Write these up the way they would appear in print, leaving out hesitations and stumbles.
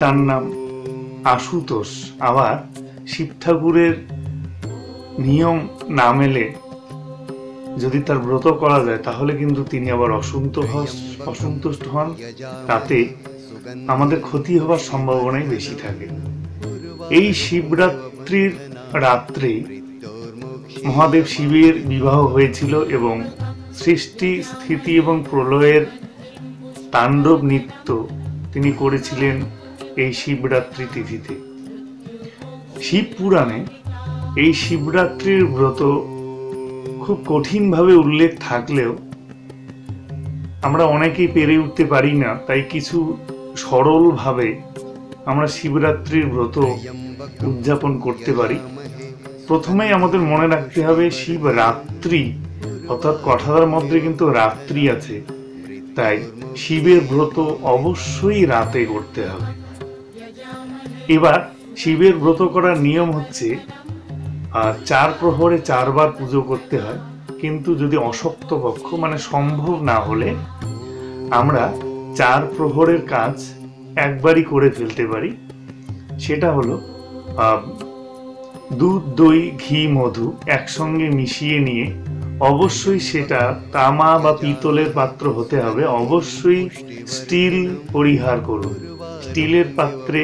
তার নাম আশুতোষ। আবার শিব ঠাকুরের নিয়ম না মেলে যদি তার ব্রত করা যায় তাহলে কিন্তু তিনি আবার অসন্তুষ্ট হন, তাতে আমাদের ক্ষতি হওয়ার সম্ভাবনাই বেশি থাকে। এই শিবরাত্রির রাত্রে মহাদেব শিবের বিবাহ হয়েছিল এবং সৃষ্টি স্থিতি এবং প্রলয়ের তাণ্ডব নৃত্য তিনি করেছিলেন এই শিবরাত্রি তিথিতে। শিব পুরাণে এই শিবরাত্রির ব্রত খুব কঠিনভাবে উল্লেখ থাকলেও আমরা অনেকেই পেরে উঠতে পারি না, তাই কিছু সরলভাবে আমরা শিবরাত্রির ব্রত উদযাপন করতে পারি। প্রথমেই আমাদের মনে রাখতে হবে শিবরাত্রি অর্থাৎ কথাটার মধ্যে কিন্তু রাত্রি আছে, তাই শিবের ব্রত অবশ্যই রাতে করতে হবে। এবার শিবের ব্রত করার নিয়ম হচ্ছে 4 প্রহরে 4 বার পুজো করতে হয়, কিন্তু যদি অশক্ত পক্ষ মানে সম্ভব না হলে আমরা 4 প্রহরের কাজ একবারই করে ফেলতে পারি। সেটা হলো দুধ, দই, ঘি, মধু একসঙ্গে মিশিয়ে নিয়ে অবশ্যই সেটা তামা বা পিতলের পাত্র হতে হবে, অবশ্যই স্টিল পরিহার করুন। স্টিলের পাত্রে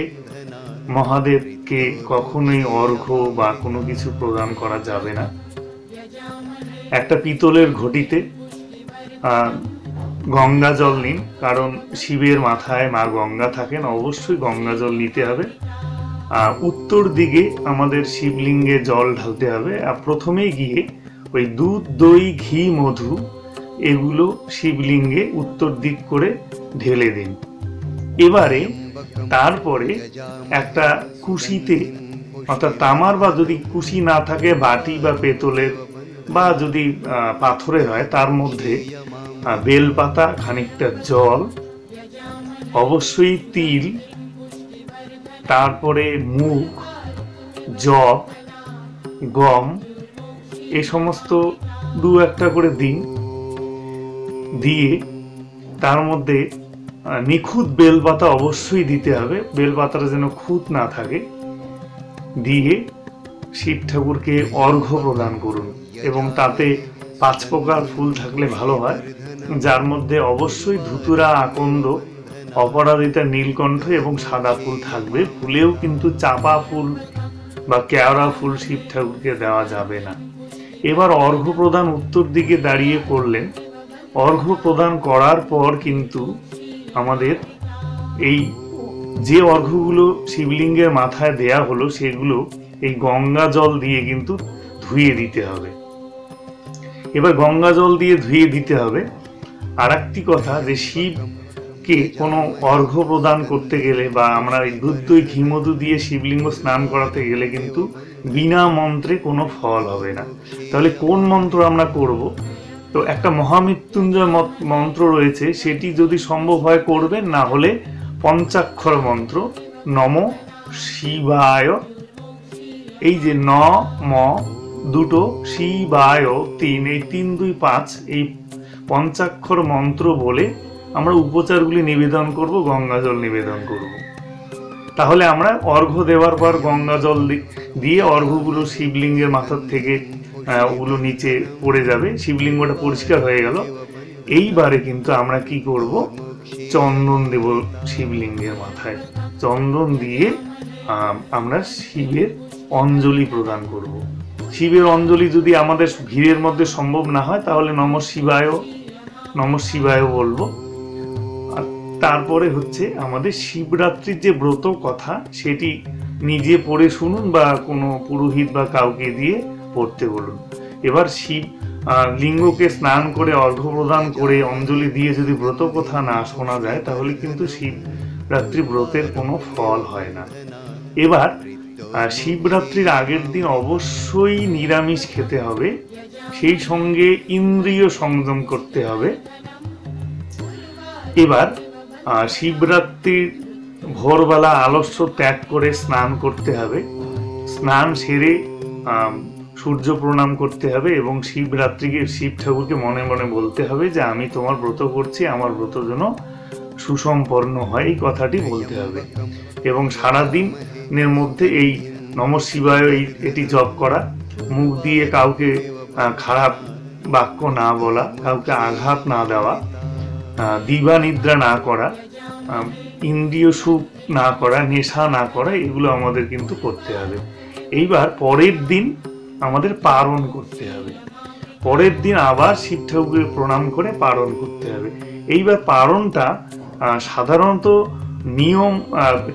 মহাদেবকে কখনোই অর্ঘ্য বা কোনো কিছু প্রদান করা যাবে না। একটা পিতলের ঘটিতে গঙ্গা জল নিন, কারণ শিবের মাথায় মা গঙ্গা থাকেন, অবশ্যই গঙ্গা জল নিতে হবে। উত্তর দিকে আমাদের শিবলিঙ্গে জল ঢালতে হবে। আর প্রথমেই গিয়ে ওই দুধ, দই, ঘি, মধু এগুলো শিবলিঙ্গে উত্তর দিক করে ঢেলে দিন। এবারে তারপরে একটা কুশিতে অর্থাৎ তামার বা যদি কুশি না থাকে বাটি বা পেতলের বা যদি পাথরে হয়, তার মধ্যে বেলপাতা, খানিকটা জল, অবশ্যই তিল, তারপরে মুগ, জব, গম এ সমস্ত 2-1টা করে দিন। দিয়ে তার মধ্যে নিখুঁত বেলপাতা অবশ্যই দিতে হবে, বেলপাতাটা যেন খুঁত না থাকে। দিয়ে শিব ঠাকুরকে অর্ঘ্য প্রদান করুন এবং তাতে 5 প্রকার ফুল থাকলে ভালো হয়, যার মধ্যে অবশ্যই ধুতুরা, আকন্দ, অপরাজিতা, নীলকণ্ঠ এবং সাদা ফুল থাকবে। ফুলেও কিন্তু চাপা ফুল বা কেওড়া ফুল শিব ঠাকুরকে দেওয়া যাবে না। এবার অর্ঘ্য প্রদান উত্তর দিকে দাঁড়িয়ে করলেন। অর্ঘ্য প্রদান করার পর কিন্তু আমাদের এই যে অর্ঘ্যগুলো শিবলিঙ্গের মাথায় দেয়া হলো সেগুলো এই গঙ্গা জল দিয়ে কিন্তু ধুয়ে দিতে হবে। এবার গঙ্গা জল দিয়ে ধুয়ে দিতে হবে। আর একটি কথা, যে শিবকে কোনো অর্ঘ্য প্রদান করতে গেলে বা আমরা এই দুধ, দই, ঘি, মধু দিয়ে শিবলিঙ্গ স্নান করাতে গেলে কিন্তু বিনা মন্ত্রে কোনো ফল হবে না। তাহলে কোন মন্ত্র আমরা করব? তো একটা মহামৃত্যুঞ্জয় মন্ত্র রয়েছে, সেটি যদি সম্ভব হয় করবেন, না হলে পঞ্চাক্ষর মন্ত্র নম শিবায়, এই যে ন ম দুটো, শিবায় 3, এই 3, 2, 5 এই পঞ্চাক্ষর মন্ত্র বলে আমরা উপচারগুলি নিবেদন করব, গঙ্গা জল নিবেদন করব। তাহলে আমরা অর্ঘ্য দেওয়ার পর গঙ্গা জল দিয়ে অর্ঘ্যগুলো শিবলিঙ্গের মাথার থেকে ওগুলো নিচে পড়ে যাবে, শিবলিঙ্গটা পরিষ্কার হয়ে গেল। এইবারে কিন্তু আমরা কি করব? চন্দন দেব শিবলিঙ্গের মাথায়। চন্দন দিয়ে আমরা শিবের অঞ্জলি প্রদান করব। শিবের অঞ্জলি যদি আমাদের ভিড়ের মধ্যে সম্ভব না হয় তাহলে নমঃ শিবায় বলবো। আর তারপরে হচ্ছে আমাদের শিবরাত্রির যে ব্রত কথা, সেটি নিজে পড়ে শুনুন বা কোনো পুরোহিত বা কাউকে দিয়ে পড়তে বলুন। এবার শিব লিঙ্গকে স্নান করে অর্ঘ্য প্রদান করে অঞ্জলি দিয়ে যদি ব্রত কথা না শোনা যায় তাহলে কিন্তু শিবরাত্রি ব্রতের কোনো ফল হয় না। এবার শিবরাত্রির আগের দিন অবশ্যই নিরামিষ খেতে হবে, সেই সঙ্গে ইন্দ্রিয় সংযম করতে হবে। এবার শিবরাত্রির ভোরবেলা আলস্য ত্যাগ করে স্নান করতে হবে। স্নান সেরে সূর্য প্রণাম করতে হবে এবং শিবরাত্রিকে শিব ঠাকুরকে মনে মনে বলতে হবে যে আমি তোমার ব্রত করছি, আমার ব্রত যেন সুসম্পন্ন হয়, এই কথাটি বলতে হবে। এবং সারাদিনের মধ্যে এই নমঃ শিবায় এটি জপ করা, মুখ দিয়ে কাউকে খারাপ বাক্য না বলা, কাউকে আঘাত না দেওয়া, দিবা নিদ্রা না করা, ইন্দ্রিয় সুখ না করা, নেশা না করা, এগুলো আমাদের কিন্তু করতে হবে। এইবার পরের দিন আমাদের পারণ করতে হবে। পরের দিন আবার শিব ঠাকুরকে প্রণাম করে পারণ করতে হবে। এইবার পারণটা সাধারণত নিয়ম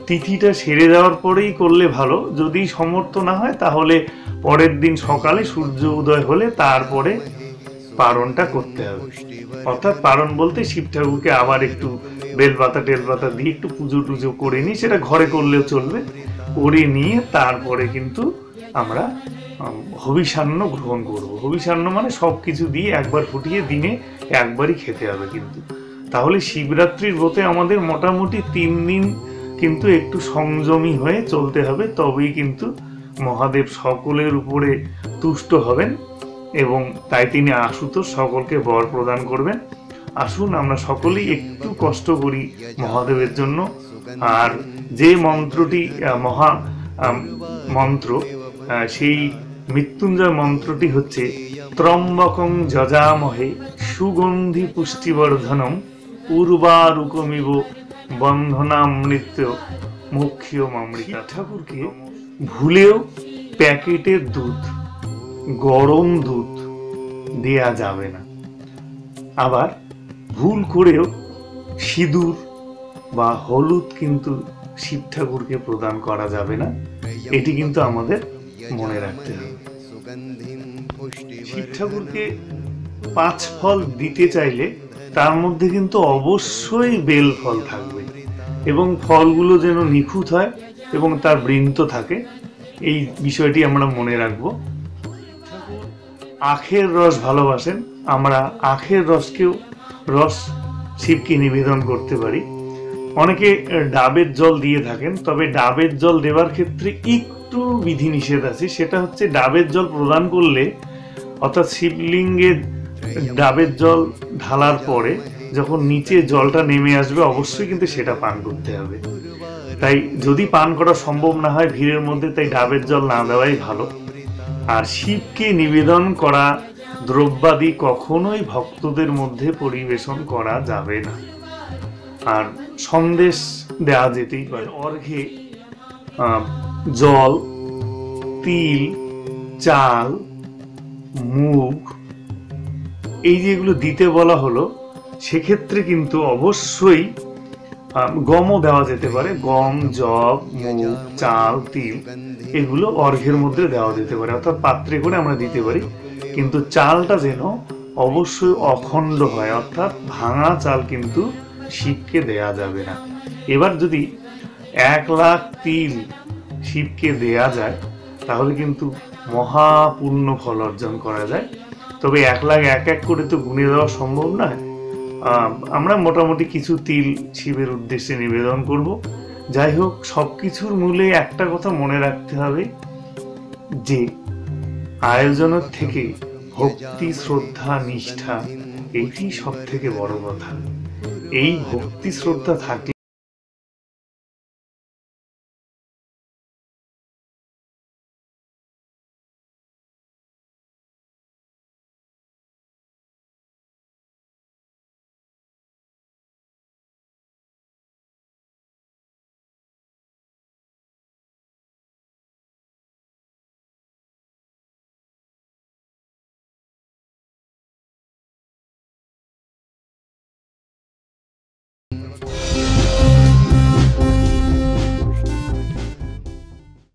তিথিটা সেরে যাওয়ার পরেই করলে ভালো। যদি সমর্থ না হয় তাহলে পরের দিন সকালে সূর্য উদয় হলে তারপরে পারণটা করতে হবে। অর্থাৎ পারণ বলতে শিব ঠাকুরকে আবার একটু বেলপাতা টেলপাতা দিয়ে একটু পুজো টুজো করে নিই, সেটা ঘরে করলেও চলবে, করে নিয়ে তারপরে কিন্তু আমরা হবিষান্ন গ্রহণ করব। হবিষান্ন মানে সব কিছু দিয়ে একবার ফুটিয়ে দিনে একবারই খেতে হবে কিন্তু। তাহলে শিবরাত্রির ব্রতে আমাদের মোটামুটি 3 দিন কিন্তু একটু সংযমী হয়ে চলতে হবে, তবেই কিন্তু মহাদেব সকলের উপরে তুষ্ট হবেন এবং তাই তিনি আশুতোষ সকলকে বর প্রদান করবেন। আসুন আমরা সকলেই একটু কষ্ট করি মহাদেবের জন্য। আর যে মন্ত্রটি মহা মন্ত্র, সেই মৃত্যুঞ্জয় মন্ত্রটি হচ্ছে ত্রম্বকং যজামহে সুগন্ধি পুষ্টিবর্ধনম উর্বারুকমিব বন্ধনামৃত্য মোক্ষিয়মৃতা। ঠাকুরকে ভুলেও প্যাকেটের দুধ, গরম দুধ দেয়া যাবে না। আবার ভুল করেও সিঁদুর বা হলুদ কিন্তু শিব ঠাকুরকে প্রদান করা যাবে না। এটি কিন্তু আমাদের মনে রাখতে হবে। শিব ঠাকুরকে 5 ফল দিতে চাইলে তার মধ্যে কিন্তু অবশ্যই বেল ফল থাকবে এবং ফলগুলো যেন নিখুঁত হয় এবং তার বৃন্ত থাকে, এই বিষয়টি আমরা মনে রাখবো। আখের রস ভালোবাসেন, আমরা আখের রস শিবকে নিবেদন করতে পারি। অনেকে ডাবের জল দিয়ে থাকেন, তবে ডাবের জল দেওয়ার ক্ষেত্রে একটু বিধিনিষেধ আছে। সেটা হচ্ছে ডাবের জল প্রদান করলে, অর্থাৎ শিবলিঙ্গে ডাবের জল ঢালার পরে যখন নিচে জলটা নেমে আসবে অবশ্যই কিন্তু সেটা পান করতে হবে। তাই যদি পান করা সম্ভব না হয় ভিড়ের মধ্যে, তাই ডাবের জল না দেওয়াই ভালো। আর শিবকে নিবেদন করা দ্রব্যাদি কখনোই ভক্তদের মধ্যে পরিবেশন করা যাবে না। আর সন্দেশ দেওয়া যেতেই পারে। অর্ঘ্যে জল, তিল, চাল, মুগ, এই যেগুলো দিতে বলা হলো, সেক্ষেত্রে কিন্তু অবশ্যই গমও দেওয়া যেতে পারে। গম, যব, মুগ, চাল, তিল এগুলো অর্ঘ্যের মধ্যে দেওয়া যেতে পারে, অর্থাৎ পাত্রে করে আমরা দিতে পারি। কিন্তু চালটা যেন অবশ্যই অখণ্ড হয়, অর্থাৎ ভাঙা চাল কিন্তু শিবকে দেয়া যাবে না। এবার যদি 1 লাখ তিল শিবকে দেয়া যায় তাহলে কিন্তু মহাপূর্ণ ফল অর্জন করা যায়। তবে 1 লাখ এক করে তো গুণে দেওয়া সম্ভব নয়। আমরা মোটামুটি কিছু তিল শিবের উদ্দেশ্যে নিবেদন করব। যাই হোক, সবকিছুর মূলে একটা কথা মনে রাখতে হবে যে আয়োজনের থেকে ভক্তি, শ্রদ্ধা, নিষ্ঠা, এইটি সব থেকে বড় কথা। এই ভক্তি শ্রদ্ধা থাকলে